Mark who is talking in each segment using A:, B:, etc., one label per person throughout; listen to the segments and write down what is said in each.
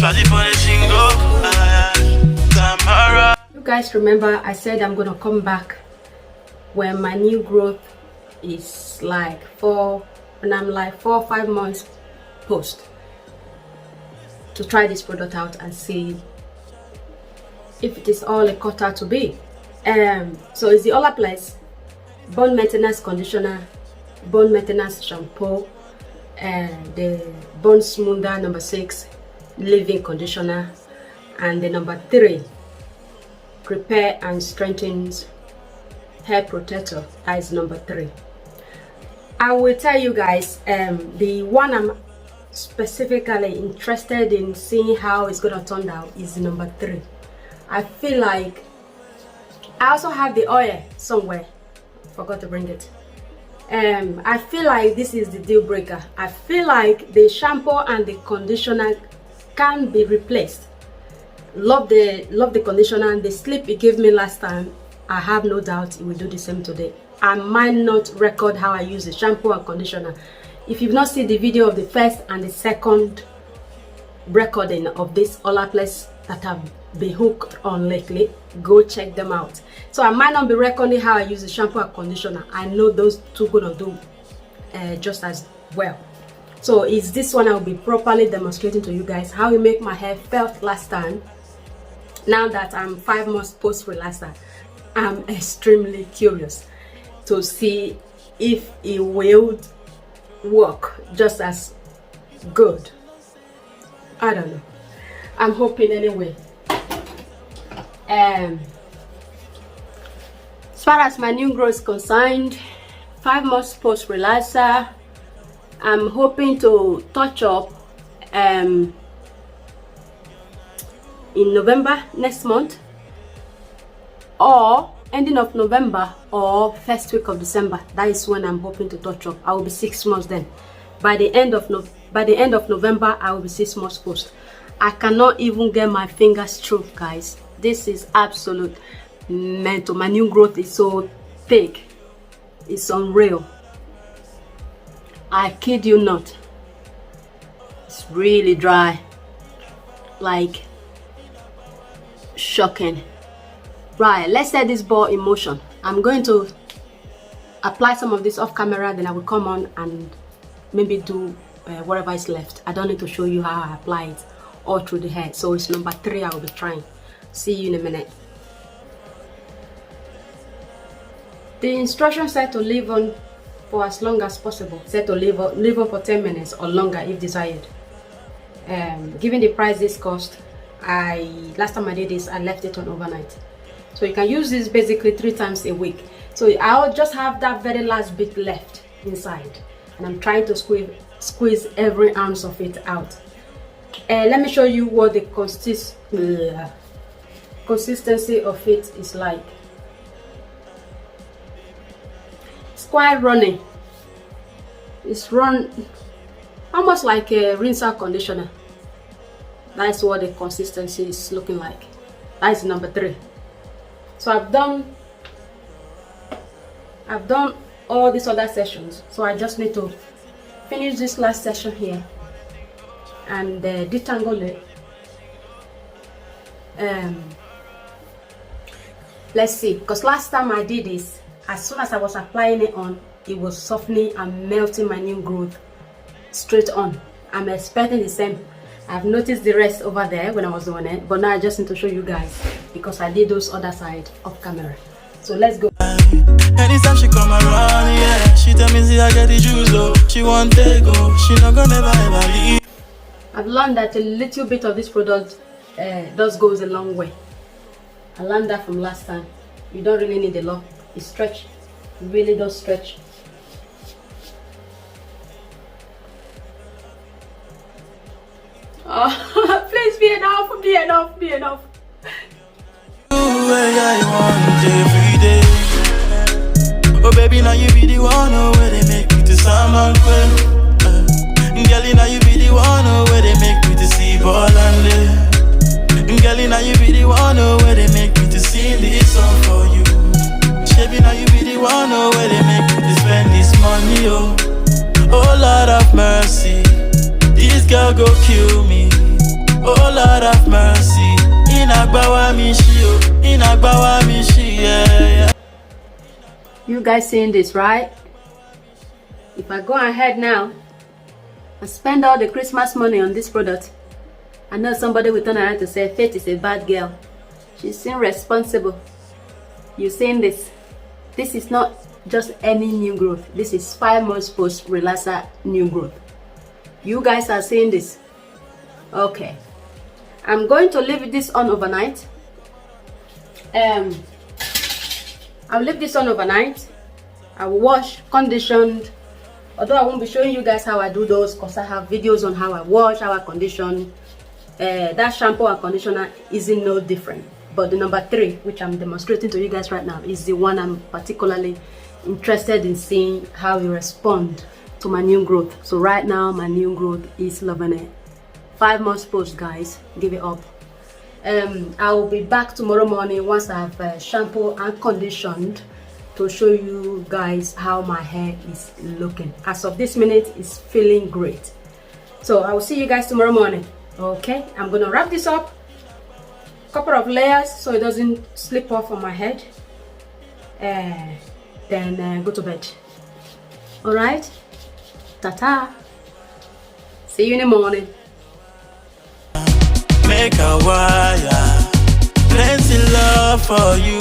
A: You guys remember I said I'm gonna come back when my new growth is like when I'm like 4 or 5 months post, to try this product out and see if it is all it cut out to be. So it's the Olaplex Bond Maintenance Conditioner, Bond Maintenance Shampoo, and the Bond Smoother number 6 Leave-In Conditioner, and the number 3 Repair and Strengthens Hair Protector. That is number 3. I will tell you guys, the one I'm specifically interested in seeing how it's gonna turn out is number 3. I feel like I also have the oil somewhere, forgot to bring it. I feel like this is the deal breaker. I feel like the shampoo and the conditioner can be replaced. Love the conditioner, and the sleep it gave me last time, I have no doubt it will do the same today. I might not record how I use the shampoo and conditioner. If you've not seen the video of the first and the second recording of this Olaplex that I've been hooked on lately, go check them out. So I might not be recording how I use the shampoo and conditioner. I know those two gonna do just as well. So is this one I'll be properly demonstrating to you guys how it make my hair felt last time. Now that I'm 5 months post relaxer, I'm extremely curious to see if it will work just as good. I don't know. I'm hoping anyway. As far as my new growth is concerned, 5 months post relaxer, I'm hoping to touch up in November next month, or ending of November or first week of December. That is when I'm hoping to touch up. I will be 6 months then. By the end of November, I will be 6 months post. I cannot even get my fingers through, guys. This is absolute mental. My new growth is so thick, it's unreal. I kid you not. It's really dry, like shocking. Right, let's set this ball in motion. I'm going to apply some of this off camera, then I will come on and maybe do whatever is left. I don't need to show you how I apply it all through the hair. So it's number 3 I will be trying. See you in a minute. The instruction said to leave on for as long as possible. Said to leave on for 10 minutes or longer if desired. Given the price this cost, last time I did this, I left it on overnight. So you can use this basically 3 times a week. So I'll just have that very last bit left inside, and I'm trying to squeeze every ounce of it out. Let me show you what the consistency of it is like. It's quite runny. It's run almost like a rinser conditioner. That's what the consistency is looking like. That's number 3. So I've done all these other sessions, so I just need to finish this last session here and detangle it. Let's see, because last time I did this, as soon as I was applying it on, it was softening and melting my new growth straight on. I'm expecting the same. I've noticed the rest over there when I was doing it, but now I just need to show you guys because I did those other side off camera. So let's go.
B: Anytime she come around, yeah, she tell me see I get the juice, oh. She want to go, she not gonna ever leave.
A: I've learned that a little bit of this product does goes a long way. I learned that from last time. You don't really need a lot. It stretch, it really does stretch. Oh, please be enough, be enough, be enough.
B: Oh baby, now you be the one, oh, where they make me to sound well. Girlie, now you be the one, oh, where they make me to see ball and live. Girlie, now you be the one, oh, where they make me to sing this song for you. Baby, now you be the one, oh, where they make me to spend this money, oh. Oh Lord of mercy, this girl go kill me. Oh Lord have mercy. Inagbawa mishi, oh. Inagbawa mishi, yeah.
A: You guys seeing this, right? If I go ahead now and spend all the Christmas money on this product, I know somebody will turn around to say Faith is a bad girl. She's irresponsible. You seeing this? This is not just any new growth. This is 5 months post relaxer new growth. You guys are seeing this? Okay. I'm going to leave this on overnight. I'll leave this on overnight. I'll wash, conditioned. Although I won't be showing you guys how I do those because I have videos on how I wash, how I condition. That shampoo and conditioner isn't no different. But the number 3, which I'm demonstrating to you guys right now, is the one I'm particularly interested in seeing how you respond to my new growth. So right now, my new growth is loving it. 5 months post, guys. Give it up. I will be back tomorrow morning once I've shampooed and conditioned to show you guys how my hair is looking. As of this minute, it's feeling great. So I will see you guys tomorrow morning. Okay, I'm gonna wrap this up, couple of layers so it doesn't slip off on my head, then go to bed. All right, ta-ta. See you in the morning.
B: Make a wire, plenty love for you,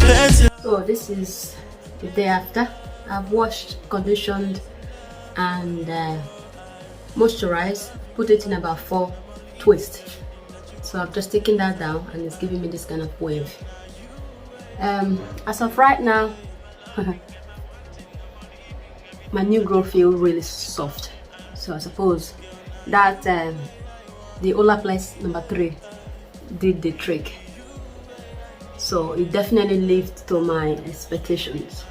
B: plenty.
A: So this is the day after. I've washed, conditioned, and moisturized. Put it in about 4 twists. So I've just taken that down and it's giving me this kind of wave. As of right now, my new growth feels really soft. So I suppose that the Olaplex number 3 did the trick. So it definitely lived to my expectations.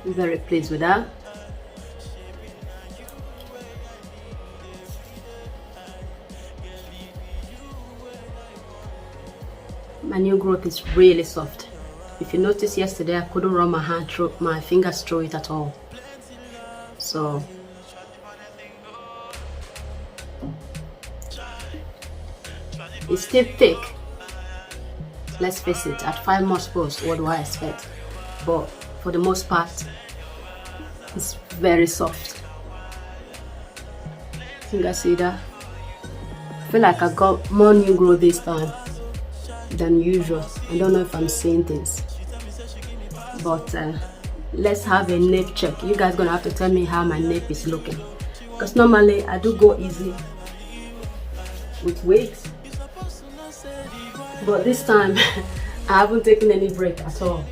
A: I'm very pleased with that. My new growth is really soft. If you noticed yesterday, I couldn't run my fingers through it at all. So it's still thick. Let's face it, at 5 months post, what do I expect? But for the most part, it's very soft. You guys see that? I feel like I got more new growth this time than usual. I don't know if I'm seeing things, but let's have a nape check. You guys gonna have to tell me how my nape is looking, because normally I do go easy with wigs, but this time I haven't taken any break at all.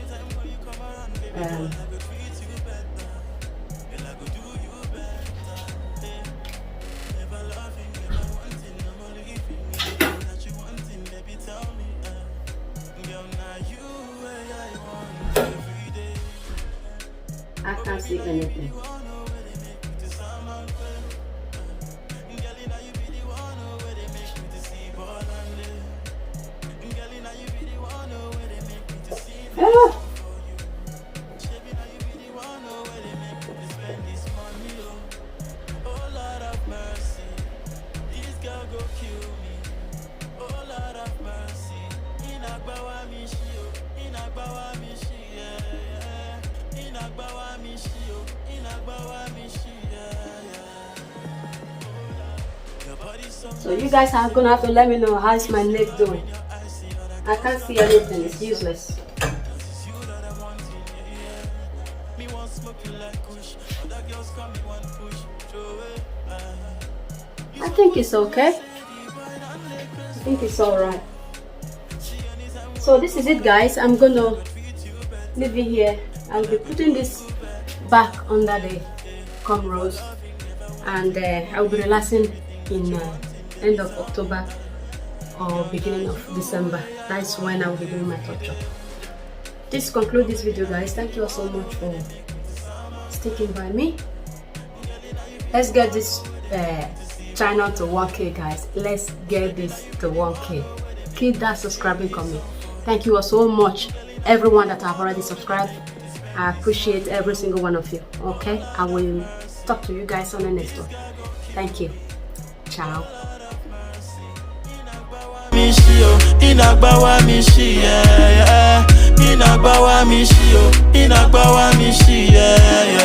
A: I can't see anything. Ah. So you guys are gonna have to let me know how's my neck doing. I can't see anything, it's useless. I think it's okay. I think it's alright. So this is it, guys. I'm gonna leave it here. I'll be putting this back under the cornrows, and I'll be relaxing in end of October or beginning of December. That's when I'll be doing my touch up. This concludes this video, guys. Thank you all so much for sticking by me. Let's get this channel to 1K, guys. Let's get this to 1K. Keep that subscribing coming. Thank you all so much, everyone that have already subscribed. I appreciate every single one of you. Okay, I will talk to you guys on the next one. Thank you. Ciao.
B: shi, oh. Inagbawa mi shi, yeah, yeah. Inagbawa mi shi, oh. Inagbawa mi shi, yeah, yeah.